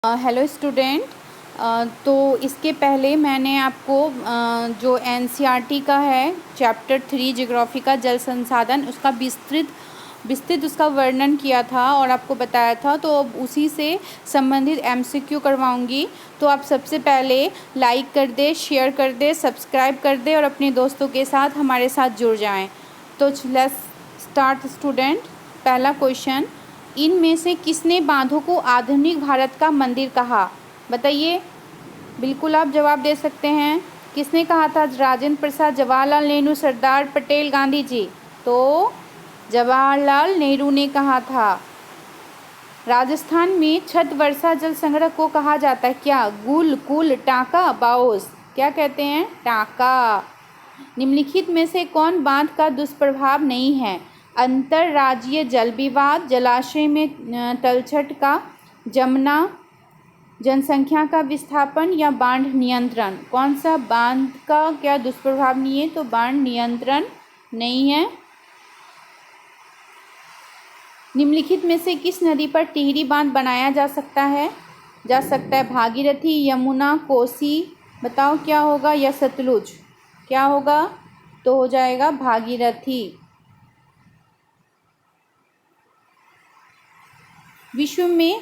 Hello student. तो इसके पहले मैंने आपको जो एनसीईआरटी का है चैप्टर 3 ज्योग्राफी का जल संसाधन उसका विस्तृत उसका वर्णन किया था और आपको बताया था। तो अब उसी से संबंधित एमसीक्यू करवाऊंगी। तो आप सबसे पहले लाइक कर दे, शेयर कर दे, सब्सक्राइब कर दे और अपने दोस्तों के साथ हमारे साथ जुड़ जाएं। तो लेट्स स्टार्ट स्टूडेंट। पहला क्वेश्चन, इनमें से किसने बांधों को आधुनिक भारत का मंदिर कहा? बताइए। बिल्कुल आप जवाब दे सकते हैं। किसने कहा था? राजेंद्र प्रसाद, जवाहरलाल नेहरू, सरदार पटेल, गांधी जी? तो जवाहरलाल नेहरू ने कहा था। राजस्थान में छत वर्षा जल संग्रह को कहा जाता है क्या? गुल, कुल, टाका, बाओस? क्या कहते हैं? टाका। निम्नलिखित में से कौन बांध का दुष्प्रभाव नहीं है? अंतर्राज्यीय जल विवाद, जलाशय में तलछट का जमना, जनसंख्या का विस्थापन या बाढ़ नियंत्रण? कौन सा बांध का क्या दुष्प्रभाव नहीं है? तो बाढ़ नियंत्रण नहीं है। निम्नलिखित में से किस नदी पर टिहरी बांध बनाया जा सकता है? भागीरथी, यमुना, कोसी? बताओ क्या होगा? या सतलुज? क्या होगा? तो हो जाएगा भागीरथी। विश्व में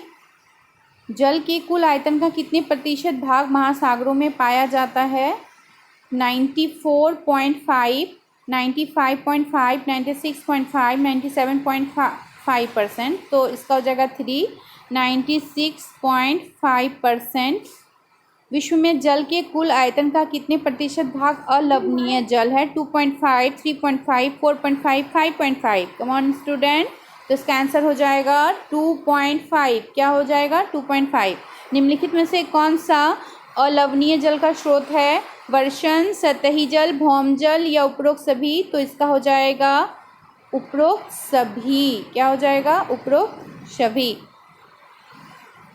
जल के कुल आयतन का कितने प्रतिशत भाग महासागरों में पाया जाता है? 94.5, 95.5, 96.5, 97.5%। तो इसका हो जाएगा 3, 96.5%। विश्व में जल के कुल आयतन का कितने प्रतिशत भाग अलवणीय जल है? 2.5, 3.5, 4.5, 5.5? Come on student. तो इसका आंसर हो जाएगा 2.5। क्या हो जाएगा? 2.5। निम्नलिखित में से कौन सा अलवणीय जल का स्रोत है? वर्षण, सतही जल, भौम जल या उपरोक्त सभी? तो इसका हो जाएगा उपरोक्त सभी। क्या हो जाएगा? उपरोक्त सभी।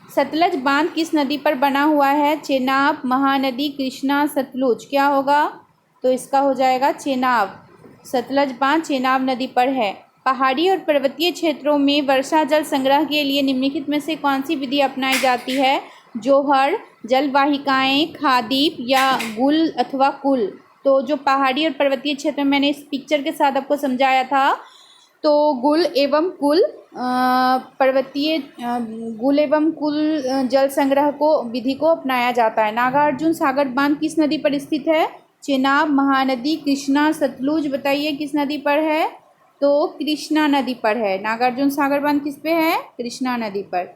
सतलज बांध किस नदी पर बना हुआ है? चेनाब, महानदी, कृष्णा, सतलुज? क्या होगा? तो इसका हो जाएगा चेनाब। सतलज बांध चेनाब नदी पर है। पहाड़ी और पर्वतीय क्षेत्रों में वर्षा जल संग्रह के लिए निम्नलिखित में से कौन सी विधि अपनाई जाती है? जोहर, जलवाहिकाएं, खादीप या गुल अथवा कुल? तो जो पहाड़ी और पर्वतीय क्षेत्र में मैंने इस पिक्चर के साथ आपको समझाया था, तो गुल एवं कुल पर्वतीय गुल एवं कुल जल संग्रह को विधि को अपनाया जाता है। नागार्जुन सागर बांध किस नदी पर स्थित है? चेनाब, महानदी, कृष्णा, सतलुज? बताइए किस नदी पर है? तो कृष्णा नदी पर है। नागार्जुन सागर बांध किस पे है? कृष्णा नदी पर।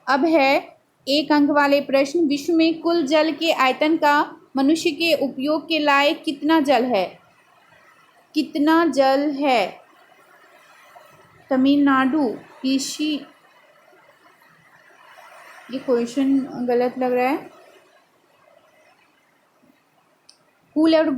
अब है 1 अंक वाले प्रश्न। विश्व में कुल जल के आयतन का मनुष्य के उपयोग के लायक कितना जल है? कितना जल है? तमिलनाडु, कृषि? ये क्वेश्चन गलत लग रहा है। कुल और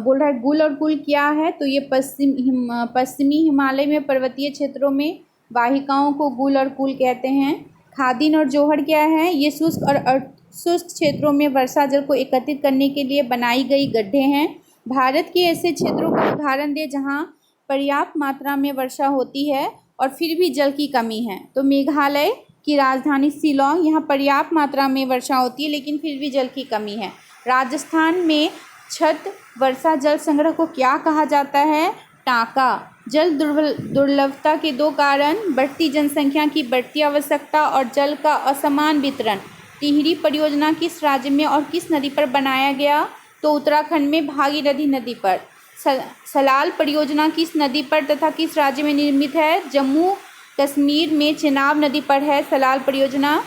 बोल रहा है गुल और कुल क्या है? तो ये पश्चिमी हिमालय में पर्वतीय क्षेत्रों में वाहिकाओं को गुल और कुल कहते हैं। खादीन और जोहर क्या है? ये शुष्क और अर्धशुष्क क्षेत्रों में वर्षा जल को एकत्रित करने के लिए बनाई गई गड्ढे हैं। भारत के ऐसे क्षेत्रों का उदाहरण दे जहाँ पर्याप्त मात्रा में वर्षा होती है और फिर भी जल की कमी है। तो मेघालय की राजधानी शिलांग, यहाँ पर्याप्त मात्रा में वर्षा होती है लेकिन फिर भी जल की कमी है। राजस्थान में छत वर्षा जल संग्रह को क्या कहा जाता है? टाका। जल दुर्लभता के 2 कारण: बढ़ती जनसंख्या की बढ़ती आवश्यकता और जल का असमान वितरण। टिहरी परियोजना किस राज्य में और किस नदी पर बनाया गया? तो उत्तराखंड में भागीरथी नदी पर। सलाल परियोजना किस नदी पर तथा किस राज्य में निर्मित है? जम्मू कश्मीर में चेनाब नदी पर है सलाल परियोजना।